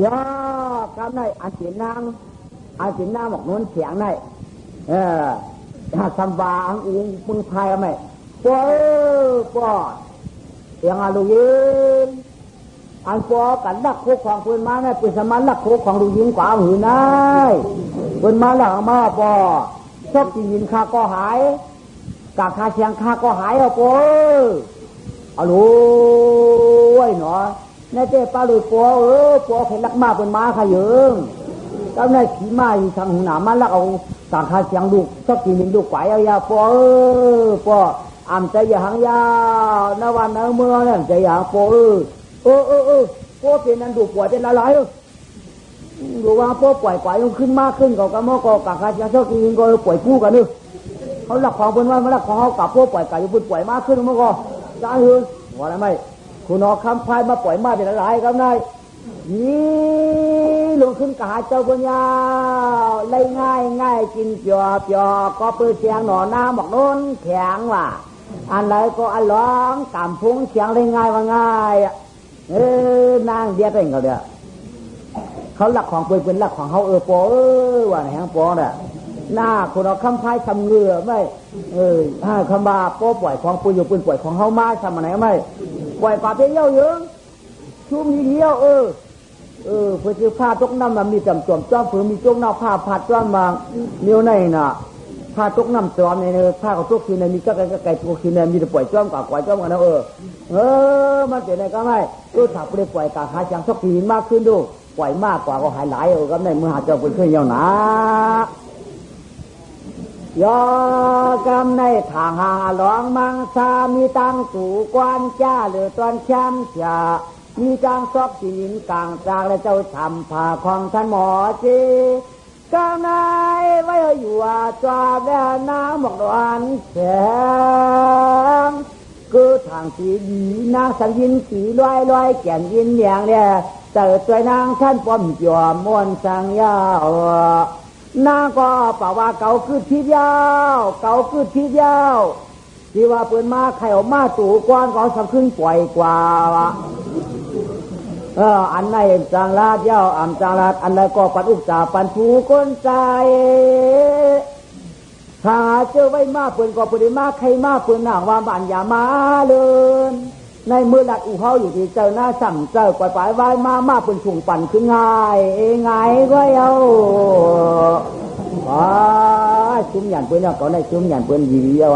ยากำได้อาศินนางบอกนู้นเสียงได้สัมบาอังอุ้งมึงพายไหมป้อยังอาลูกยิงอันป้อกันลักโคของปืนมาเนี่ยปืนสมันลักโคของลูกยิงกว่าหืนนายปืนมาหลังมาป้อชอบกินยินข้าก็หายกาคาเชียงข้าก็หายเอาป้อเอาลูกไว้หนอในเจ้าปลาลุยป้อป้อเห็นลักมาปืนมาขยืงแล้วในขี่ม้าอยู่ทางหูหนามันลักเอากาคาเชียงลูกชอบกินยินลูกไหวเอายาป้ออ่ำใจอย่างยานวันนเมื่อนั่นใจอย่างป้อป้อเป็นนั่นดูป่วยเป็นอะไรดูว่าป้อป่วยขึ้นมากขึ้นกับกระโมกกาคาเชียงชอบกินยินก็ป่วยคู่กันนึกเขาหลักของเป็นว่ามันหลักของเขากับป้อป่วยอยู่ป่วยมากขึ้นมั้งก็จ้าหือว่าอะไรไม่คุณนอคำพายมาป่วยมากเป็นอะไรครับนายนี่ลงขึ้นกะหาเจ้าปัญญาไล่ง่ายกินเปียก็เปิดเสียงหนอน้ำบอกโน้นแข็งว่ะอันไรก็อันร้องกำพุงเสียงได้ง่ายว่าง่ายนางเดียดเองเขาเดียเขาหลักของเป็นหลักของเขาปอว่าไหนฮะปอเนี่ยหน้าคุณเอาคำพายทำเงือไม่คำบาป้อปล่อยของปืนอยู่ปืนปล่อยของเขามาทำอะไรไม่ปล่อยป่าเพี้ยวเยอะชุ่มเยี่ยวเพื่อจะผ้าตกน้ำมันมีจำจอมจ้อมผืนมีจงน้ำผ้าผัดจ้อมบางเนี้ยในน่ะผ้าตกน้ำจอมในผ้าเขาตกคืนในมีก็ไก่ตัวคืนในมีแต่ปล่อยจ้อมกับปล่อยจ้อมกันนะมันเจ๋งในก็ไม่ถ้าไปปล่อยกาหาจังสักทีมากขึ้นดูปล่อยมากกว่าก็หายหลายก็ในมือหาเจ้าเป็นเครื่องเยาหนายอกำในทางหาหลองมังสามีตังสู่กวนจ้าหรือตอนช้ำจ่ามีจางซอกจีนกลางจากและเจ้าทำผ่าของท่านหมอจีกางนายไว้อยู่ว่าจวบแล้วน้ำบอกดวนแสงคือทางสีดีนางสังยินสีลอยแก่นยินอย่างเนี่ยเจอตัวนางท่านป้อมจอมม้วนสังยาวนางก็ป่าว่าเก่าคือทีเดียวที่ว่าเปิดมาไข่ออกมาตู่กวนก็สักครึ่งปล่อยกว่าอันไหนจางลาดเย้าจางลาดอันไหนก็ปัดอุกจ่าปันผูก้นใจถ้าเจอไว้มาเปิ่นก็เปิ่นมาใครมาเปิ่นหนังว่าบ้านอย่ามาเลยในมือหลัดอู่เฮาอยู่ที่เจ้าหน้าสั่งเจ้าปล่อยไว้มาเปิ่นถุงปั่นขึ้นง่ายก็เอาซุ้มหยันเปิ่นเนี่ยก็ได้ซุ้มหยันเปิ่นยีเดียว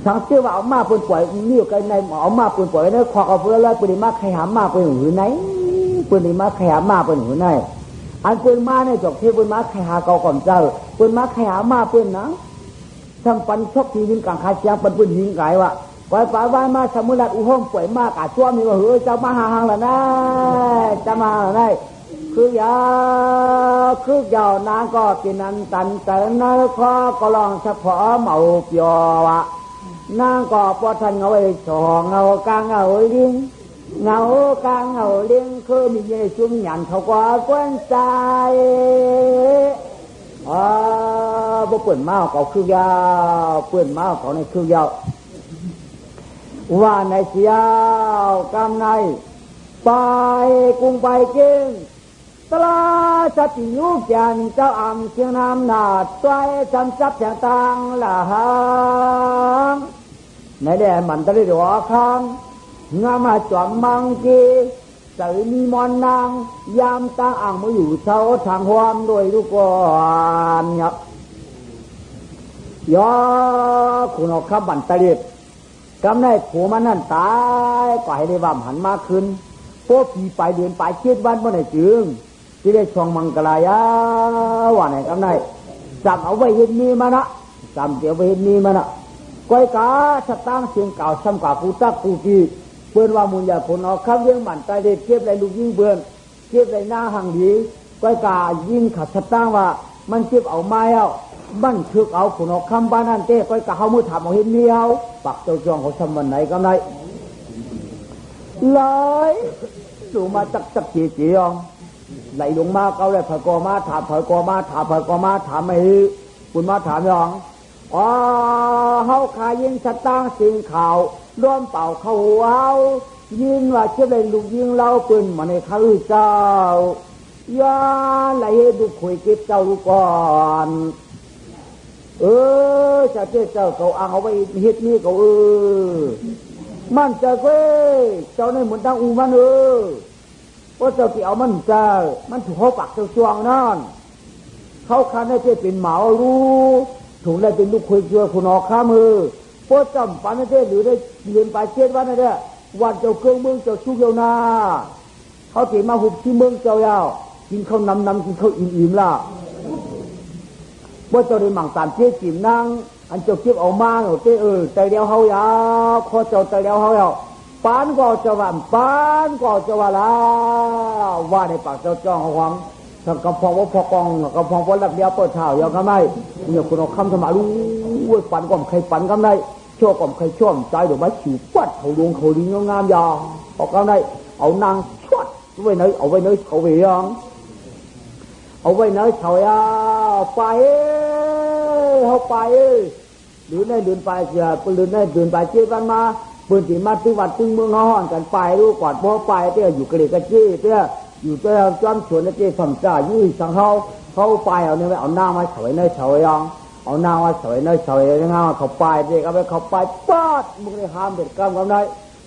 ทั้งเชื่อว่าเอามาเปิ่นปล่อยนิ้วกันในเอามาเปิ่นปล่อยเนี่ยขอเอาเพื่อแล้วเปิ่นมาใครหามาเปิ่นหือไหนเปิ่นมาใครหามาเปิ่นหือไหนอันเปิ่นมาเนี่ยจบที่เปิ่นมาใครหาเก่าก่อนเจ้าเปิ่นมาใครหามาเปิ่นนะทำปันชกทีวินกลางคาเชียงปันเปิ่นยิงไก่วะปล่อยป่าว่ามาสมุนัดอุห้องปล่อยมากอาช่วงนี้ว่าเฮ้ยเจ้ามาหางละนะจะมาละคือยาวนางก็กินนันตันแต่นั่นก็ลองเฉพาะเมาเปียวะนางก็พอทันเอาไว้สองเอากลางเอาลิงเงากลางเอาลิงคือมีเยซุ่มหยันเขาก็กวนใจบ่เปิ่นมาเขาคือยาวเปิ่นมาเขาในคือยาวว่าในเสียวกำในไปกุ้งไปกินตลาสติยุกยันเจ้าอ่ำเชียงน้ำนาดใส่จำจับอย่างต่างละหังในแดนมันตะลิดหัวคำงามาจอมมังกีใส่มีมอนนางยามตั้งอ่างมาอยู่เช้าทางความโดยทุกคนเนี่ยยอคุณเอาข้าบันตะลิดกำได้ผัวมันนั่นตายก็ให้ได้ว่าหันมาขึ้นพวกผีไปเดือนไปเช็ดวันเมื่อไหร่จึงที่ได้ช่องมังกรายาว่าไหนกำได้จำเอาไว้เห็นมีมานะจำเดี๋ยวไว้เห็นมีมานะก้อยกาสตางเสียงเก่าซ้ำกับกูตักกูกีเพื่อนว่ามุนยาคนเอาข้ามเรื่องมันใจเด็ดเก็บไรลูกยิ่งเบื่อเก็บไรหน้าห่างดีก้อยกายิ่งขัดสตางว่ามันเก็บเอาไม้เอาบันทึกเอาคนเอาคำบ้านนั่นเต้ก้อยกาเขามือถามเอาเห็นมีเอาปักเจ้าจองเขาทำวันไหนกำไรเลยสู่มาจักเจียงไหลลงมาเกาเลยเผยกอมาถามเผยกอมาถามเผยกอมาถามไม่คุณมาถามยังเฮาขายิงสตางสิ่งข่าวร่วมเป่าเข้าเอา ยินว่าจะได้ลูกยิงเล่าปืนมาในข้าเจ้ายาไหลดูคุยเก็บเจ้าลูกก่อนจะเจ้าเขาเอาไว้เฮ็ดนี่เขามันจะเว้ยเจ้าในเหมือนทางอูมันเพราะเจ้าที่เอามันเจ้ามันถูกเขาปักเจ้าช่วงนั่นเขาคันให้เป็นหมารู้ถูกได้เป็นลูกคุยเชื่อคุณออกข้ามือเพราะจำปันให้หรือได้เรียนไปเช็ดวันนั่นแหละวันเจ้าเกลือเมืองเจ้าชุกเยานาเขาถีมาหุบที่เมืองเจ้ายาวกินข้าวนำกินข้าวอิ่มๆล่ะว่าเจ้าได้หมั่งตามเจ๊จิ๋มนั่งอันเจ้าเก็บเอามาเจ้ใจเดียวเฮายาวข้อเจ้าใจเดียวเฮายาวปานก็จะว่าละว่าในปากเจ้าจ้องหวังทางกำพองว่าพอกองกำพองว่าหลักเดียวเปิดเท้าอย่างกันไหมเนี่ยคุณเอาคำสมารู้ปันก่อมใครปันกันได้ชั่วก่อมใครชั่วใจเดี๋ยวมาฉิวปัดเขาดวงเขาดีงามยาออกกันได้เอานางชวดไว้ไหนเอาไว้ไหนเขาไปยังเอาไว้ไหนเขาไปเขาไปหรือได้เดินไปเสียหรือได้เดินไปเจี๊ยบมาปืนที่มาตึงวัดตึงเมืองห้อนกันไปรู้ก่อนพอไปเตี้ยอยู่กระเดกกระจี้เตี้ยอยู่เตี้ยจอมสวนเตี้ยสมจ่ายุ่ยสังเขาไปเอาเนี่ยเอาหน้ามาเฉยเนยเฉยยังเอาหน้ามาเฉยเนยเฉยยังไงเขาไปเตี้ยก็ไปเขาไปป๊อดมึงได้ห้ามเด็ดกำกันได้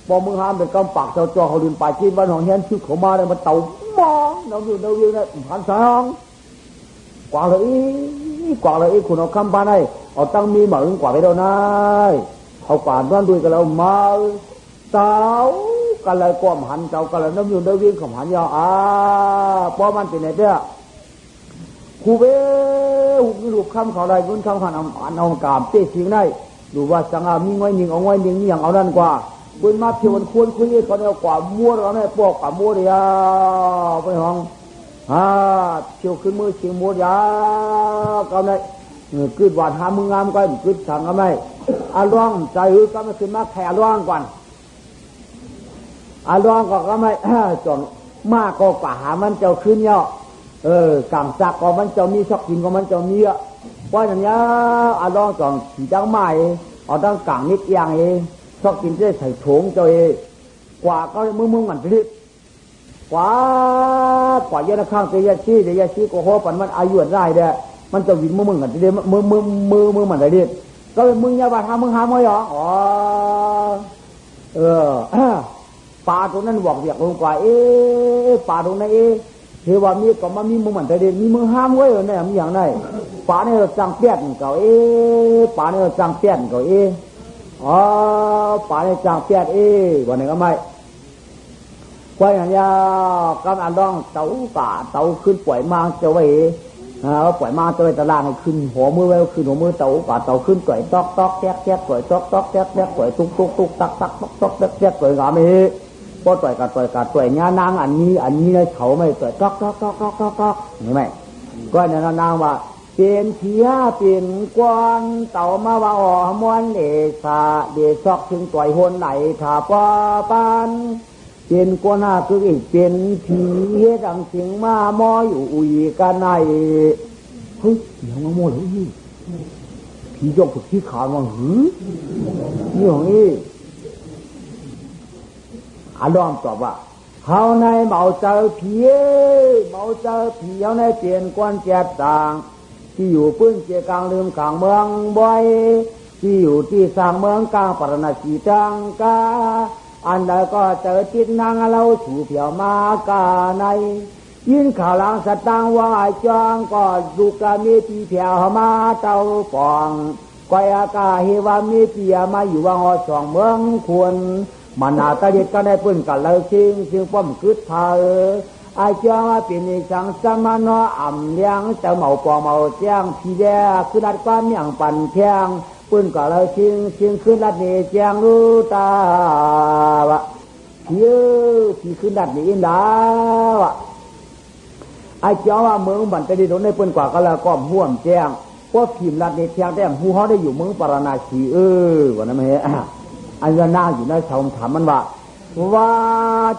พอมึงห้ามเด็ดกำปากเจ้าจ่อเขาเดินไปที่บ้านของเฮียนชื่อเขามาเลยมาเต่ามองเราอยู่เนี่ยพันสองกว่าเลยคุณเอาคำบ้านให้เอาตั้งมีเหมือนกว่าไปแล้วนายเอาป่านด้วยกันแล้วมาเจ้ากันเลยกวมหันเจ้ากันเลยน้ำอยู่ได้วิ่งขมหันยาเพราะมันเป็นไงเด้อครูเบ้หุบคำเขาได้กุนคำหันเอากามเตะทิ้งได้ดูว่าสังอามีไว้หนึ่งเอาไว้หนึ่งอย่างเอานั่นกว่ากุนมาเที่ยวควรคุยเขาเนี่ยกว่ามัวเราเนี่ยพวกกว่ามัวเดียวไปห้องเที่ยวขึ้นมือเชียงมัวยาก็ได้กึดหวานหามึงงามก็กึดสั่งก็ไม่ร้องใจก็ไม่ขึ้นมาแข่ร้องก่อนร้องก็ไม่จนมากก็กว่าหามันเจ้าขึ้นเยอะกางจักก็มันเจ้ามีชอบกินก็มันเจ้ามีอ่ะเพราะอย่างนี้ร้องจนขี่จังไม้เอาตั้งกางนิดอย่างชอบกินได้ใส่ถุงเจ้ากว่าก็มึงมันผลิตกว่าเยอะนะข้างเตียชี้ก็หัวปันมันอายุได้เด้อมันจะวิ่งมึงกันเด้มือมันได้ดิก็มึงอย่าบาดหามึงหาไม่หรอป่าตรงนั้นบอกเรียกลงกว่าป่าตรงนั้นเทวามีก็มามีมึงมันได้ดิมีมึงห้ามไว้เนี่ยมีอย่างไรป่าเนี่ยจังเปี้ยนเก่าป่าเนี่ยจังเปี้ยนเก่าป่าเนี่ยจังเปี้ยนวันนี้ก็ไม่ว่าอย่างนี้การอ่านร้องเต่าป่าเต่าขึ้นปล่อยมาเจ้าไว้ปล่อยมาเจ้าไว้ตารางขึ้นหัวมือไว้ขึ้นหัวมือเต่าป่าเต่าขึ้นปล่อยตอกแจ๊กปล่อยตอกแจ๊กปล่อยตุกตักตอกแจ๊กปล่อยงามีพอปล่อยกัดปล่อยงานางอันนี้เลยเขาไม่ปล่อยตอกเห็นไหมก็เนี่ยนางว่าเปลี่ยนเทียเปลี่ยนกวนเต่ามาว่าอ๋อมวนเดชอกถึงปล่อยหนไหลถ้าป้าปานเป็นกว่าหน้าคือเป็นผีดังเสียงมามออยู่อุยกันในเฮ้ยอย่างมาโม่เลยผียกถูกที่ขาว่านี่ของนี่ร้องตอบว่าเขาในเมาเจอผีเขาในเปลี่ยนกวนแจกต่างที่อยู่ปื้นเจียกลางลืมกลางเมืองบ่อยที่อยู่ที่สร้างเมืองกลางปรณชีจังกาอันใดก็เจอจิตนางเราถูเพียวมากาในยินข่าวหลังสตางว่าจองก็ดูกามีปีเพียวมาเต้าปองก้อยอากาเฮวามีเปียมาอยู่วังสองเมืองควรมันอาตาเด็ดก็ได้ปืนกันเลยชิงป้อมกึดพาอาจารย์เป็นสังสมานอ่ำเลี้ยงเจ้าเมาปองเมาแจ้งพี่แย่คือดัดความอย่างปั่นแข้งปืนก็เลยชิงขึ้นดัดนี้แจ้งรู้ตาวะพี่ขึ้นดัดนี้อินดาวะไอ้เจ้าว่าเมืองบันจะได้โดนในปืนกว่าก็แล้วก็ห่วมแจ้งเพราะพิมพ์ดัดนี้แจ้งแต่หูเขาได้อยู่เมืองปรณาชีวันนั้นไม่เห็นอันนั้นน่าอยู่ในชาวถามมันว่า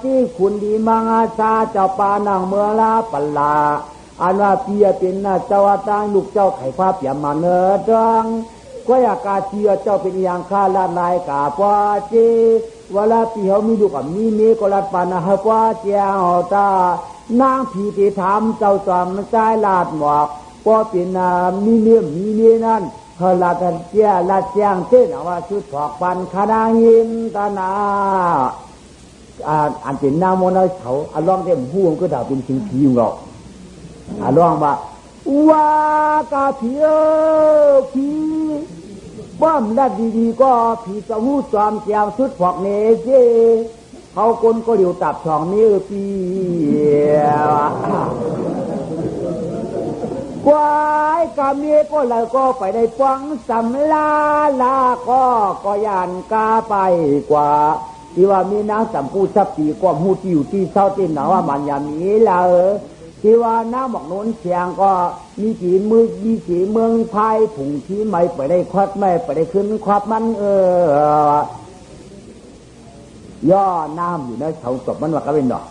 ที่คุณดีมังอาชาเจ้าป่านางเมืองลาปลาอันว่าเปียเป็นเจ้าต่างลูกเจ้าไข่ฟ้าเปียมาเนื้อจังก็อยากกาเชียเจ้าเป็นอย่างข้าละนายกาปวาจี เวลาที่เขามีลูกกับมีเมียก็รัดปานะฮะกว่าเจ้าตานางผีที่ถามเจ้าจอมมันใจลาดหมอกก็เป็นมีเมียนั่นเฮลาดเจ้าลาดแจ้งเต้นว่าชุดถอกปันคณะยินตานาอันเป็นนามโมนาเขาอันร้องเต็มห่วงก็ดาวเป็นสิ่งผีของเราอันร้องว่ากาผีผีบ้ามดัดดีๆก็ผีสมุทรจอมแจวชุดถอกเนเจเขาคนก็เดียวตับช่องนี้ปีกวายกาเมียก็เลยก็ไปได้ฟังสำลาลาก็ยานกาไปกว่าที่ว่ามีนางสัมปูสับปีก็หูติวที่เศร้าตินหนาว่ามันยามีละที่ว่าน้าบอกโน้นเชียงก็มีกี่มือมีกี่เมืองไทยผุ่งที่ไม่ไปได้ควัดไม่ไปได้ขึ้นควัดมันย่อน้ำอยู่ในเสาศพมันว่าก็เป็นดอก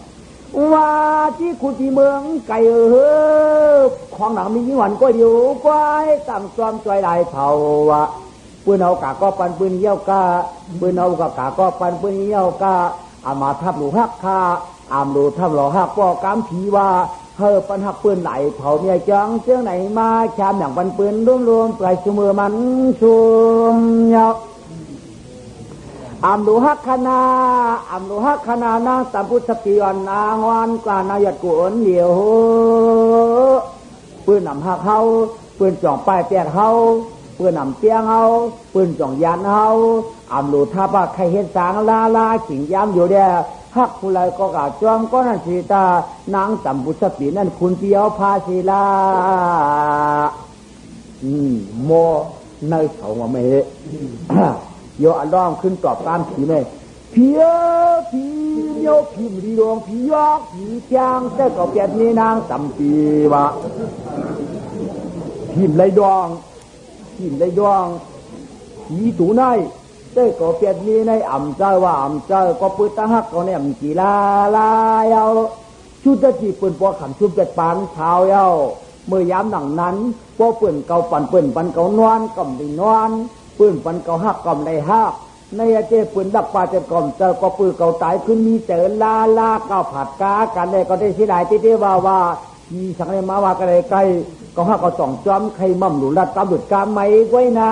ว่าที่คุณที่เมืองไก่ของหนังมียิ่งหวันก็อยู่ก้อยตั้งซ้อมจอยลายเผาวะปืนเอากาก็ปันปืนเยี่ยวกาปืนเอากาก็ปันปืนเยี่ยวกาอามาทับหลูฮักคาอามหลูทับหล่อฮักป้อกำผีว่าเฮอปันหักปืนไหลเผาเนี่ยจังเจ้าไหนมาชามอย่างปันปืนรวมๆปลายชั่วมือมันชุมเนาะอามดูฮักขนานาสัมพุทธปีวันนางวันกานายัดกุนเดียวปืนนำฮักเฮาปืนจ่องป้ายเปียกเฮาปืนนำเตียงเฮาปืนจ่องยันเฮาอามดูท่าว่าใครเห็นสางลาขิงย้ำอยู่เดียฮักผู้ไรก็กาจอมก็นั่นสีตานางสัมพุทธปีนั่นคุณเปียวพาศิลาโมในเขาว่าไม่เฮโยอันร้องขึ้นตอบตามผีไหมผีโยผีมดีดวงผียอกผีจางแต่ก็เปลี่ยนนี่นางสัมปีวะผีไรดวงผีตูในแต่ก็เปลี่ยนนี่ในอ่ำเจ้าว่าอ่ำเจ้าก็ปืนตะฮักก็เนี่ยมันกีฬาเยาชุดตะจีปืนปอขันชุดเป็ดปานเท้าเยาเมื่อยามหนังนั้นปอปืนเก่าปั่นปืนปันเก่านอนก่อมได้นอนปืนปันเก่าหักก่อมได้หักในเจ้ปืนดับปลาจะก่อมเจอก็ปืนเก่าตายขึ้นมีเจอลาเก่าผัดกากันเลยก็ได้เสียดายที่ว่ามีสังเกตมาว่ากันเลยใกล้ก็หักก็ส่องจอมใครมั่มหลุดรัดตามหลุดกามไม่ไว้นา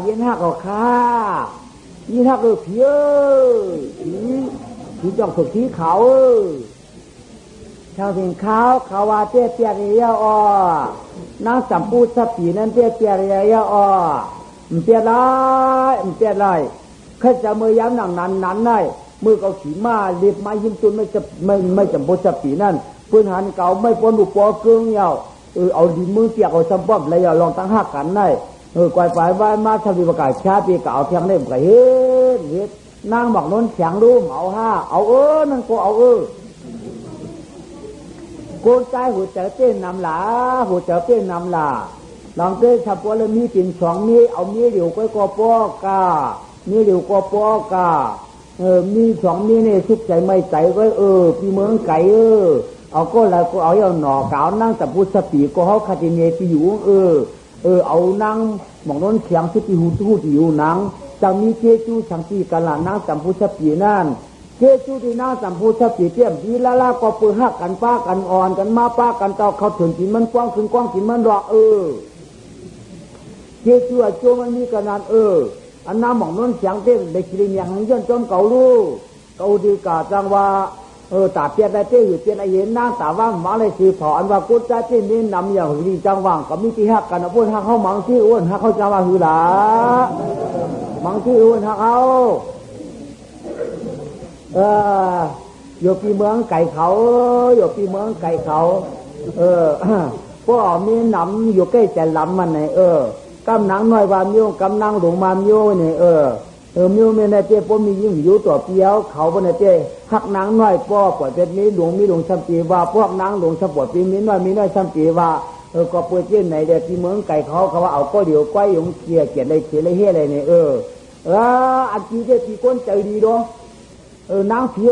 ยินหักก็ฆ่ายินหักก็ผีจ้องถูกผีเขาชาวสิงเขาว่าเตี้ยเตี้ยเรียนางสัมปูสับปีนั่นเตี้ยเตี้ยเรียมันเตี้ยไรแค่จะมือย้ำหนังนั้นได้มือเขาขี่ม้าเรียบไม้ยิ้มตุนไม่จำปูสับปีนั่นพื้นหันเก่าไม่ปนอุปกรณ์เยาเอาดิมือเปียกเอาสัมป้อมอะไรอย่าลองตั้งหักกันได้กวายฝ่ายว่ามาทวีประกาศชาปีเก่าเพียงได้ก็เฮ็ดนางบอกน้นเสียงรู้เอาเอานั่นก็เอาโกนใจหัวใจเต้นนำหลาลองเต้นชับว่าเลยมีปิ่นสองมีเอามีเดียวก็ปอกามีเดียวก็ปอกามีสองมีเนี่ยชุบใจไม่ใจก็พี่เมืองไก่เอาก็แล้วก็เอาหน่อเก่านั่งแต่พูดสปีก็เขาคาติเนติอยู่เอานั่งหมองน้นเสียงที่หูอยู่นั่งจะมีเจจูสังตีกันละนั่งแต่พูดสปีนั่นเจจูที่นั่งสัมพูชปีเตี้ยมดีละก็ปืนหักกันป้ากันอ่อนกันมาป้ากันเต่าเขาถึงกินมันกว้างขึ้นกว้างกินมันรอเจจูโจมันมีขนาดอันน้ำหมองน้นเสียงเต้นเด็กชีเนี่ยหังย้อนจอมเก่าลูเก่าดีกาจังว่าตาเปียได้เต้อยู่เปียนไอเห็นนางตาว่างมาเลยสีผออันว่ากุศลเต้นนี่นำอย่างดีจังว่างก็มีที่หักกันนะพูดหักเขามังที่อ้วนหักเขาจังว่าหือหลามังที่อ้วนหักเขาอยู่ปีเมืองไก่เขาพวกมีหนำอยู่ใกล้แต่ลำมันไหนกำนังน้อยว่ามิ้วกำนังหลงมามิ้วเนี่ยมิ้วเนี่ยนะเจ้าพ่อมียิ่งอยู่ตัวเปียวเขาบนเนี่ยเจ้หักนางน้อยป้อปวดเป็นนี้หลวงชัมปีว่าพวกนางหลวงชัมปวดปีมีน้อยชัมปีว่าก็เปิดเจ้าไหนเด็กปีเมืองไก่เขาว่าเอาก็เดี๋ยวก้อยยงเกียอะไรเขียอะไรเฮ่อะไรเนี่ยอันที่เจ้าปีก้นใจดีด้วยนางผี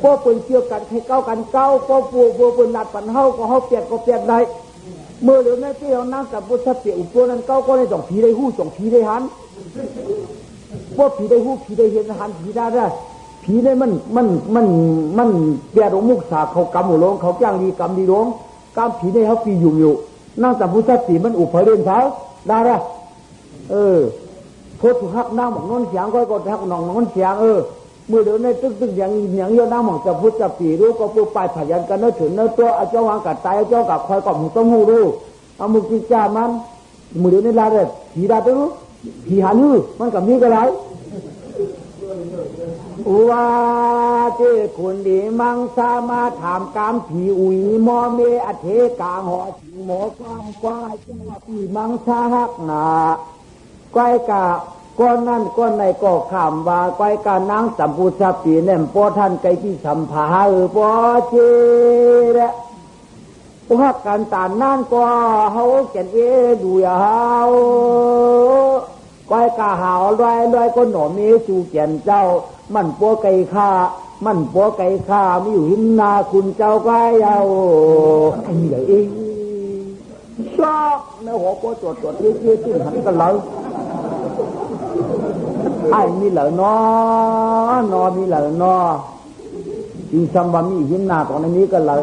พ่อเปิ่นเกี่ยวกันให้เก้ากันเก้าพ่อปูนัดปันเฮาก็เฮาเปียกได้ เมื่อเหลือในที่เรานั่งกับบุษเปียอุปนั้นเก้าก็ในส่งผีได้หู้ส่งผีได้หันว่าผีได้หู้ผีได้เห็นหันผีได้ได้ผีได้มันเปียดมุกษาเขากำหัวลงเขาจ้างดีกำดีลงกำผีได้เขาปีอยู่นั่งกับบุษเปียมันอุปเรื่องเขาได้ได้โพสถูกหักนั่งหมองนนเสียงก็หักหนองนนเสียงเมื่อเดี๋ยวในตึกอย่างเยอะนั่งหมองจะพุทธจะปีรู้ก็ปูปลายพยันกันเนื้อถึงเนื้อตัวเจ้าวางกัดตายเจ้ากับคอยกับหูต้องหูรู้เอามุกิจามันมือเดี๋ยวในลาเด็ดผีดาตัวรู้ผีหันหูมันกับนี้ก็ไรว่าเจ้คุณดีมังสามาถามกามผีอุยมอเมอเทกาหอสิงหมอกวางกวายเจ้าผีมังสาหักหนาก้อยกะก้อนนั่นก้อนในก็ขามว่าก้อยกะนางสัมปูชาปีเนี่ยปอท่านไก่ที่สัมภาปอเจระพักกันตานนั่นก็เฮาแก่นดูอย่าเฮาก้อยกะหาวลอยก็หน่อมีจูแก่นเจ้ามันปัวไก่ข้ามันปัวไก่ข้าไม่อยู่หินนาคุณเจ้าไก่เยาไอ้นี่เลยเองชอบในหัวปัวตรวจเยี่ยหันกันเลยไอ้มีเหล่านอนอมีเหล่านอจีซัมบามีหินนาตรงนี้กันเลย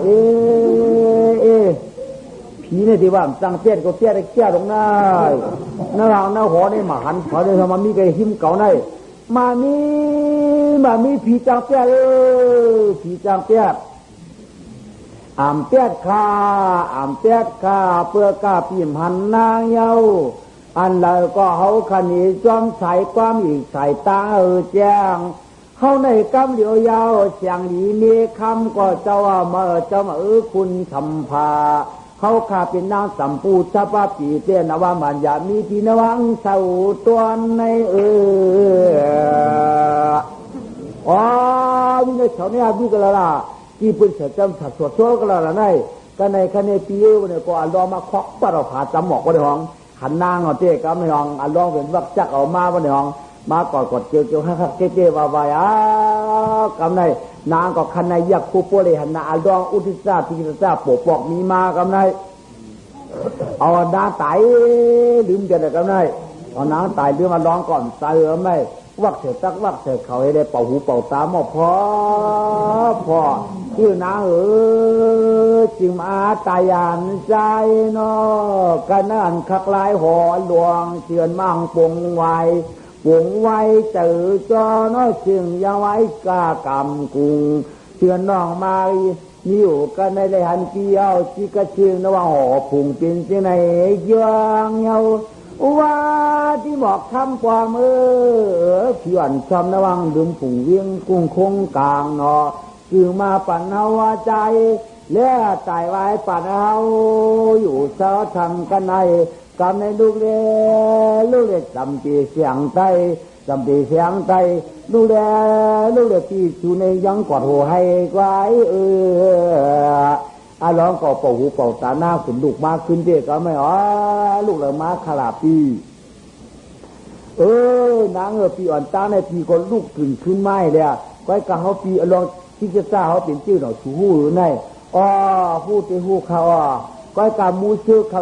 ผีเนี่ยที่ว่าจังเตี้ยก็เตี้ยได้แก่ตรงนั้นน้าเราหน้าหัวนี่มาหันพอได้ทำมามีไก่หิมเก่าในมามีผีจังเตี้ยผีจังเตี้ยอ่ำเตี้ยข้าเพื่อกาพิมหันนางเยาอันเราก็เขาขันนี้จอมใส่ความอีกใส่ตาแจ้งเขาในกำเดียวยาวเสียงดีมีคำก็เจ้ามาคุณคำพาเขาข้าเป็นนางสัมปูชาปาปีเตี้ยนว่ามันอย่ามีที่นวังเศร้าตัวในอ๋อวินัยเขาเนี่ยวิกละล่ะที่เป็นเสจำถัดสวดโซ่กันละไงกันในคะแนนปีเนี่ยก็อันรอมาเคาะปะเราผ่าจำหมอกวันในห้องหันนางเอาเจ๊กับในห้องอันรองเป็นวักจักเอามาวันในห้องมากอดเจียวฮักเจ๊ว่ากับในนางก็คันในยักษ์ผู้ป่วยหันนาอันรองอุทิศาทิศาปกปอกมีมากับในเอานางตายลืมกันเลยกับในเอานางตายลืมมาร้องก่อนตายไหมวักเสร็จตักวักเสร็จเขาให้ได้เป่าหูเป่าตาหมอพอชื่อนางจึงมาตายานใจนอกันนั่นคักลายหอหลวงเชือนมั่งปงไว้เจอจอน้อยจึงยาไว้กากำกุงเชือนน้องมาอยู่กันในเลยหันเกี่ยวจิกระเชืองนว่าหอผุงเป็นเจไหนยางเยาว่าที่บอกคำความผิวชมนวังดื่มผงเวียงกุ้งคงกลางเนาะคือมาปั่นเฮาใจแล้วตายไว้ปั่นเฮาอยู่เช้าทำกันในกำในลูกเล็กจำปีเสียงไตลูกเล็กที่อยู่ในยังกอดหัวให้ไว้ร้องก็เป่าหูเป่าตาหน้าขุนลูกมากขึ้นเด็กก็ไม่ลูกเลยมาขลาปีนางปีอ่อนตาในปีก็ลูกขึ้นไม้เลยก้อยกะเขาปีลองที่จะทราบเขาเป็นชื่อหน่อยชูหูหรือไงพูดไปหูเขาก้อยกะมูชื่อเขา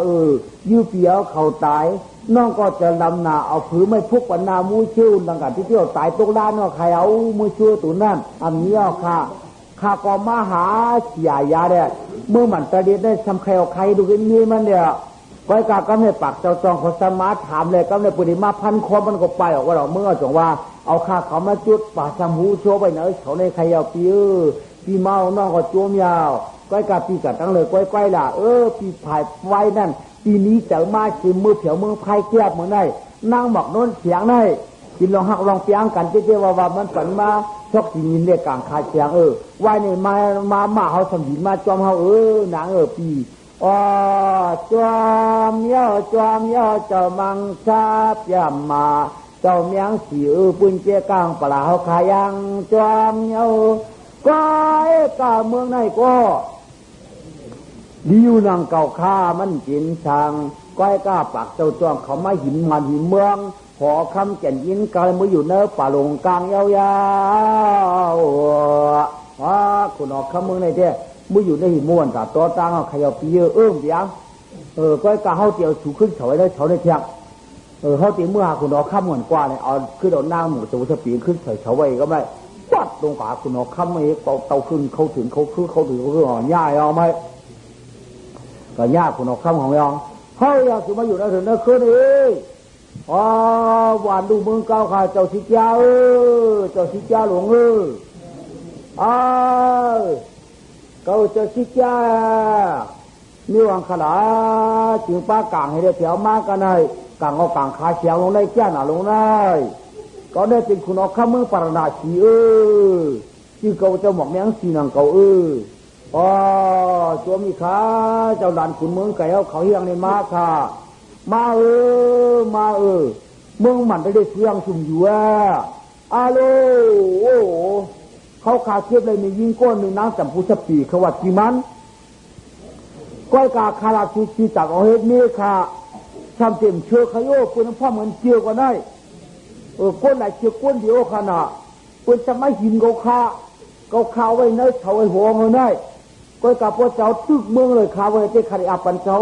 ยื้อเปียวเขาตายน้องก็จะลำนาเอาผือไม่พุกปันนามูชื่อดังกันที่เที่ยวตายตกด้านเนาะใครเอามูชื่อตัวนั่นอันนี้ข้าก็มาหาเสียยาเนี่ยเมื่อมันประเดี๋ยวได้ทำใครเอาใครดูกันนี่มันเนี่ยก้อยกาก็ให้ปากเจ้าจองเขาสมาร์ทถามเลยก็ในปุริมาพันคอมันก็ไปออกว่าเราเมื่อจงว่าเอาข้าเขามาจุดป่าสมูโชไปเนอะเขาในใครเอาปีเมาน้องก็จ้วมยาวก้อยกาปีกัดตั้งเลยก้อยล่ะปีผายไว้นั่นปีนี้เจอมาคือมือเผียวมือไพ่เกียบเหมือนได้นั่งหมอกโน้นเสียงได้กินลองหักลองเปียงกันเจ๊ว่ามันฝันมาชกจีนเรียกกลางคาเสียงไว้เนี่ยมาเขาสมหินมาจอมเขานางปีจอมเย้าเจ้ามังชาบยามมาเจ้าเมียงสีปุ้นเจ้กลางปลาเขาขายังจอมเย้าก็กาเมืองไหนก็ดิวนางเก่าข้ามันกินช่างก้อยก้าปากเจ้าจ้องเขามาหินมันหินเมืองขอคำแก่นยินกายมืออยู่เนื้อป่าลงกลางยาวคุณออกคำเมืองไหนเจ้มืออยู่ในหินม้วนกับตัวตั้งเขาขยับเยอะเบี้ยง ก็กะเฮาเตียวสูขึ้นเฉยได้เฉยได้เที่ยงเฮาตีเมื่อหาคุณเอาค่ำเหมือนกว่าเนี่ยเอาขึ้นเอาหน้าหมูสมุทรปีขึ้นเฉยเฉยไว้ก็ไม่ปัดลงขาคุณเอาค่ำไม่เตาขึ้นเขาถึงเขาคือเขาถึงเขาคือง่ายเอาไหมก็ยากคุณเอาค่ำของยองเฮาอยากจะมาอยู่ในถึงนั่นคืนนี้หวานดูเมืองเก่าค่ะเจ้าสิจ้าเจ้าสิจ้าหลวงเก่าเจ้าสิจ้ามีวังขลาจึงป้ากลางให้ได้แถวมากกันเลยกลางเอากลางขาเสียงลงได้แก่หนาลงได้ก็ได้เป็นคุณเอาข้าเมืองปารณาชีชื่อเก่าเจ้าหมอกแมงสีนังเก่าตัวมีขาเจ้าหลานขุนเมืองไก่เขาเฮียงในมาค่ะมามาเมืองมันได้เสียงสุ่มอยู่อาโลโอ้เขาขาเทียบเลยมียิงก้นมีน้ำจำพุทธปีขวัดกีมันก้อยกาคาราชีจากเอาเฮ็ดนี่ค่ะทำเต็มเชื่อขยโยคุณพ่อเหมือนเกี่ยวกันได้ก้นไหนเกี่ยวก้นเดียวขนาดคุณจะไม่หินเขาข่าวไว้เนื้อเขาไว้หัวเงินได้ก้อยกาพวกเจ้าตึกเมืองเลยข่าวไว้เจ้าขัดอับปันเจ้า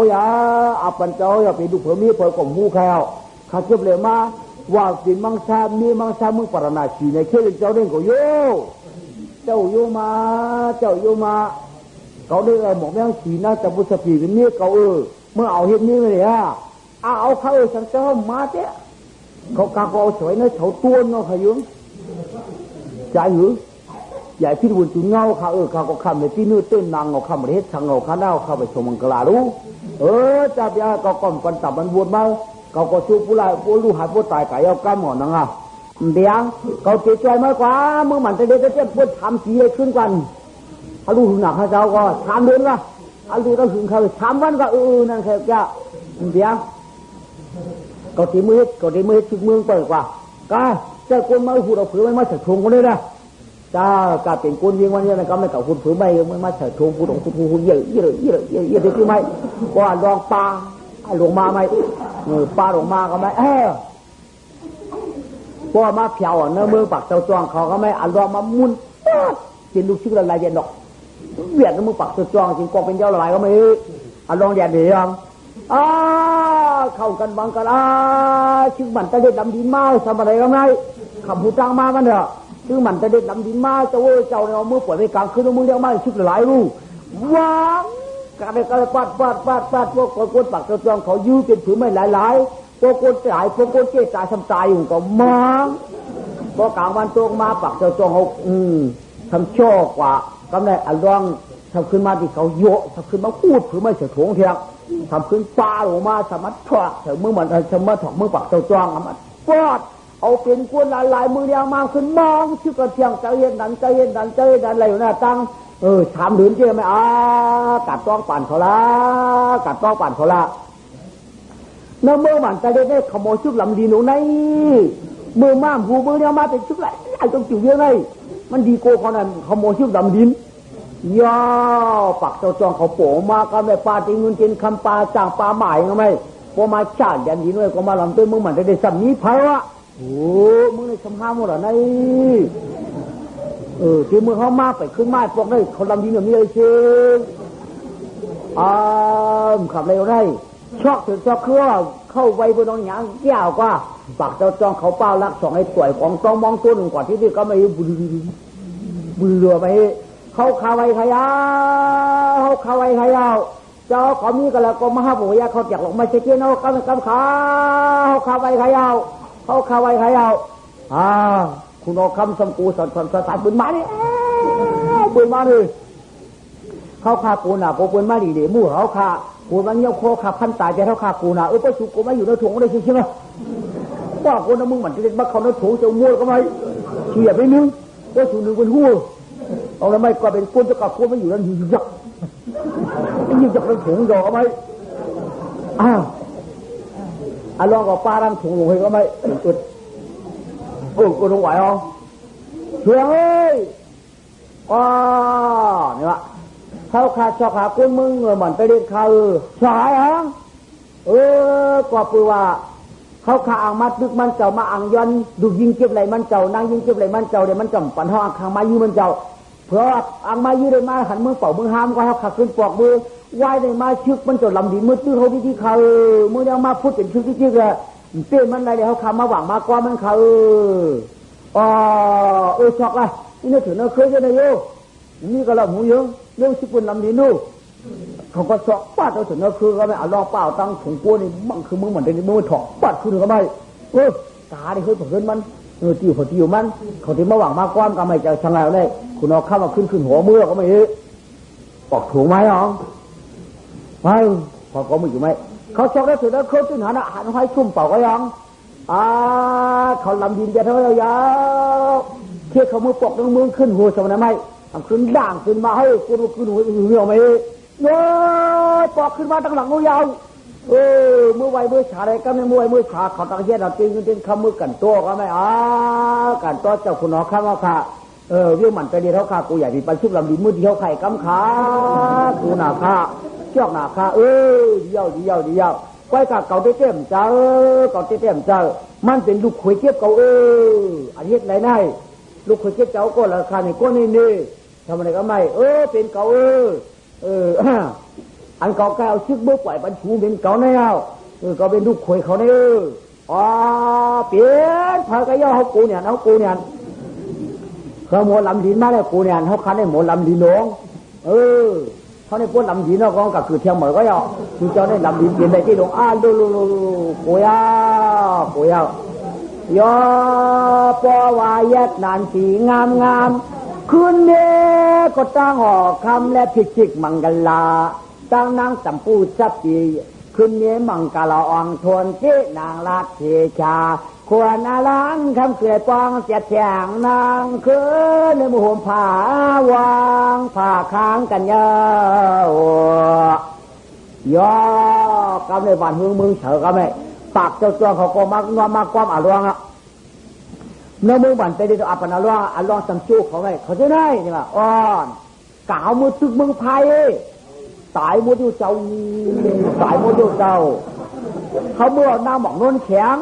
อับปันเจ้าอย่าไปดูเผื่อมีเผื่อกลมหูข่าวข้าเก็บเลยมาว่าสินมังชามีมังชาเมืองปารณาชีในเชื่อเจ้าเด่นก็โยเจ้าโยมาเขาได้หมอกแมงสีน่าจะบุษปีเป็นเมียเขาเมื่อเอาเห็ดนี้มาเลยเอาเขาฉันเจ้ามาเจ้เขากางเอาสวยเนื้อเฉาตัวเนาะขยุ้งใจหือใหญ่พิบุญจุนเงาเขาก็คำในที่นู้นเต้นนางเอาคำเฮ็ดทางเอาข้าเน่าเข้าไปชมมังกรรู้จับยาเขาก่อนกันตับมันวนมาเขาก็ชูผู้ลายผู้ลูกหายผู้ตายไก่เอาก้ามหมอนังเดียงเขาเจ็บใจมากกว่าเมื่อมันจะเด็กจะเจ็บปวดทำสีให้ขึ้นกันเขาดูหึงหนักเขาเจ้าก็ถามเดือนละเขาดูต้องหึงเขาถามวันก็นั่นแค่แก่เดียงก็ตีมือชุดเมืองเปิดกว่าก็เจ้าคนมาหูเราผือไม่มาเฉดทงคนนี้นะจ้ากาเป็นคนยิงวันนี้นะก็ไม่เก่าคุณผือไม่มาเฉดทงคุณของคุณเยอะที่ไม่ว่าลองปลาหลงมาไหมปลาหลงมาก็ไม่พอมาเพียวเนื้อเมืองปากเจ้าจวงเขาก็ไม่อันรอมามุนกินลูกชิ้นละลายเย็นดอกเวียดน้ำมือปากเจ้าจวงจริงกองเป็นเจ้าละลายก็ไม่อันรองแดดเดียวเข้ากันบังกันชื่อมันจะเด็ดดำดินมาทำอะไรก็ไม่คำพูดจ้างมากันเถอะชื่อมันจะเด็ดดำดินมาเจ้าเนี่ยมือปล่อยไปกลางคืนมือเดียวมาชื่อหลายรู้ว้าวการไปการปัดพวกคนปากเจ้าจวงเขายื้อเป็นผืนไม่หลายพวกคนจ่ายพวกคนเจ๊จ่ายทำตายอยู่ก็มังพอกลางวันตรงมาปักเจ้าจงเขาทำชั่วกว่ากำไรอันร้องทำขึ้นมาที่เขาโยทำขึ้นมาพูดผือไม่เฉยโถงเทียงทำขึ้นปลาลงมาสามารถถอดเถอะมือมันสามารถถอดมือปักเจ้าจงมันฟอดเอาเป็นกวนลายมือเดียวมาขึ้นมองชื่อกระเทียงใจเย็นดันอะไรอยู่หน้าตั้งถามหลืนเจ้าไหมกัดต้องปั่นเขาละน้ำเมื่อมันจะได้ขโมยชุดลำดีหนูในเมื่อม่ามหูมือเดียวมาเป็นชุดไรไอ้ตรงจิ๋วเยอะเลยมันดีโกเขานั่นขโมยชุดลำดินย่อปักเจ้าจองเขาโผล่มาก็ไม่ปลาตีเงินเจนคำปลาจ่างปลาหมายก็ไม่พอมาชาติยันดีด้วยก็มาลำต้นมึงมันจะได้สัมนี้เพราะว่ามึงในสมภาพหมดหรอในที่มึงเขามาไปขึ้นมาพวกนี้เขาลำดินแบบนี้เลยเชีขับเร็วได้ชอกถึงชอกคือว่าเข้าไว้บนน้องหยางแก้วกว่าปากเจ้าจองเขาเป้ารักสองไอ้ต่วยของต้องมองตัวหนึ่งกว่าที่นี่ก็ไม่บุญเรือไปเขาคาไว้ขยาวเจ้าเขามีกันแล้วก็มาห้าบุญยาเขาอยากหลงไม่ใช่เกี้ยนเขากำขาเขาคาไว้ขยาวคุณเอาคำสมกูสอนปืนมาดิเขาคาปูน่ะปืนมาดีมู่เขาคากูมันเงี้ยโคขับพันตายใจเท่าขากูนะประชุกูไม่อยู่ในถุงได้ใช่ไหมว่าคนนั้นมึงมันจะเล่นบักเขาในถุงจะม้วนก็ไม่เฉียบไม่นึงประชุนึงเป็นหัวเอาแล้วไม่ก็เป็นคนจะกับคนไม่อยู่นั่นยืดยักในถุงดอกก็ไม่ลองกับปลาดันถุงลงให้ก็ไม่จุดกูต้องไหวอ่ะเชียงเอ้ยนี่วะเขาขาดชอกขาคุณมึงเหมือนไปเรียนเขาสายฮะก็คือว่าเขาขาอ่างมัดดึกมันเจ้ามาอ่างยันดูยิงเก็บไหลมันเจ้านางยิงเก็บไหลมันเจ้าเดี๋ยวมันจำปันห้องข้างมายืมมันเจ้า เพราะอังมายืดได้มาหันมือเป่ามือห้ามก็เขาขัดขึ้นปอกมือไหวได้มาชึกมันจะลำดีมือตื้อเขาที่เขามือยังมาพูดเป็นชึกที่เลยเตี้ยมันอะไรเดี๋ยวเขาคำมาหวังมากกว่ามันเขาชอกละนี่นึกถึงนึกเคยจะได้โยนี่ก็เราหูเยอะเรื่องชิบุนลำดีนู่เขาก็ชอกป้าเราถึงนึกคือก็ไม่เอาลองเปล่าตั้งถุงปูนี่มั่งคือมือเหมือนเดิมมือถอดป้าคือก็ไม่ตาได้เคยเห็นมันจิ้วพอจิ้วมันเขาที่มาหวังมากกว่าก็ไม่จะช่างแล้วเลยคุณเอาข้ามาขึ้นหัวมือก็ไม่ปอกถุงไหมอ๋อไม่พอก็ไม่อยู่ไหมเขาชอกได้ถึงนึกเคยตื่นหันหันให้ชุ่มเป่าก็ยังเขาลำดินจะเท่าไหร่ยาวเที่ยเขามือปกน้องมือขึ้นหัวสมณะไม่ทำขึ้นด่างขึ้นมาให้กูดูขึ้นหัวเหนียวไหมโย่ปอกขึ้นมาตั้งหลังงูยาวมือไวมือฉาอะไรก็ไม่มือไวมือฉาเขาตั้งเย็นเราจริงจริงคำมือกันตัวก็ไม่กันตัวเจ้าคุณหนอข้าว่าค่ะเรื่องมันไปเดียวเขาค่ะกูใหญ่ปีปันชุบลำดินมือเดียวไข่กำขากูหนาค่ะเชือกหนาค่ะเดียวไว้กับเก่าเต็มเจ้าเก่าเต็มเจ้ามันเป็นลูกขวยเทียบเก่าอันนี้ไรได้ลูกขวยเทียบเจ้าก็ราคาในก้นนี่ทำอะไรก็ไม่เป็นเก่าอันเก่าแก้วชึกเมื่อปล่อยบรรทุเป็นเก่าแนวก็เป็นลูกขวยเขาเนี่ยเปลี่ยนพากระย่อเขากูเนี่ยเขาหมดลำดินมาเลยกูเนี่ยเขาคันได้หมดลำดินหลงเขาในพวกลำดินเราก็กับคือเที่ยวเหมือนก็ยอคือเจ้าในลำดินเปลี่ยนไปที่หลงดูกูยายอปอวายัดนานสีงามคืนนี้ก็ตั้งหอกคำและพิจิกมังกลาตั้งนางสัมปูสับปีคืนนี้มังกลาอ่องทวนเจ๊นางราชเทชาควรอาลังคำเกลือปองเสียแฉงนางคืนในมุมผาวางผ่าค้างกันเยอะยอกำในบ้านเมืองเฉยก็ไม่ปากเจ้าตัวเขาก็มากความอารมณ์อ่ะเนื้อมือบันไปได้ตัวอัปปนาล่องสังจูเขาไม่เขาจะได้ใช่ไหมกาวมือตึกเมืองไทยตายมือดูเจ้าเขาเมื่อหน้าหมอกนวลแข็ง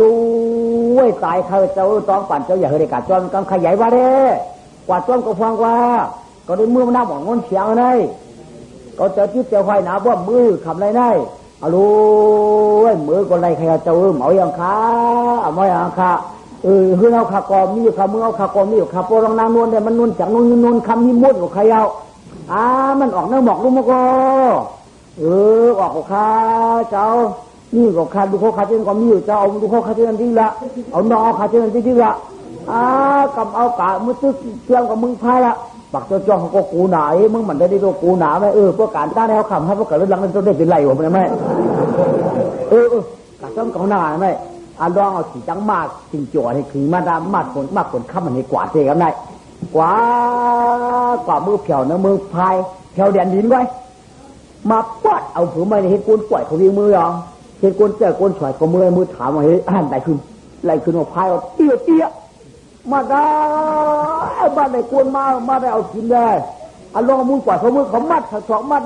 ลูเว้ยตายเขาเจ้าต้องปั่นเจ้าอย่าเฮริกาจอมกำขยายว่าเด้กว่าจอมก็ฟังว่าก็ได้มือหน้าหมอกนวลแข็งเลยก็เจอจิ๊บเจ้าไฟหนาว่ามือคำไรได้ลูเว้ยมือก็ไรใครเจ้าเหมาอย่างค้าไม่อย่างค้าคือเอาขากรมีอยู่ขามือเอาขากรมีอยู่ขาโปรองนางนวลเนี่ยมันนวลจากนวลคำนี้มุดกับใครเอามันออกเนื้อหมอกลูกมะกออกกับข้าเจ้านี่กับข้าดูเขาขาเจนก็มีอยู่เจ้าเอาดูเขาขาเจนจริงละเอาน้องขาเจนจริงละกับเอากะมือตึ๊กเชื่อมกับมึงพายละปักเจ้าจ้องเขาก็กูหนามึงมันได้ตัวกูหนาไหมพวกการต้านให้เขาขำให้พวกการเรื่องนั้นต้องได้เป็นไรวะมันไหมกะจ้องเขาหนาไหมลองเอาสีจังมากจริงจ่อให้คือมากผลข้ามมันให้กวาดเจกันได้กว่ามือเผียวนะมือพายเผียวเด่นดินไว้มาปอดเอาผืนมาในเห็ดกุนปล่อยเขาวิ่งมือยองเห็ดกุนเจอกุนฉอยก็มือถามว่าเฮ้ยไหลขึ้นมาพายเอาเตี้ยมาได้บ้านไหนกุนมาได้เอากินได้ลองมือปล่อยเขามือเขามัดถอดมัด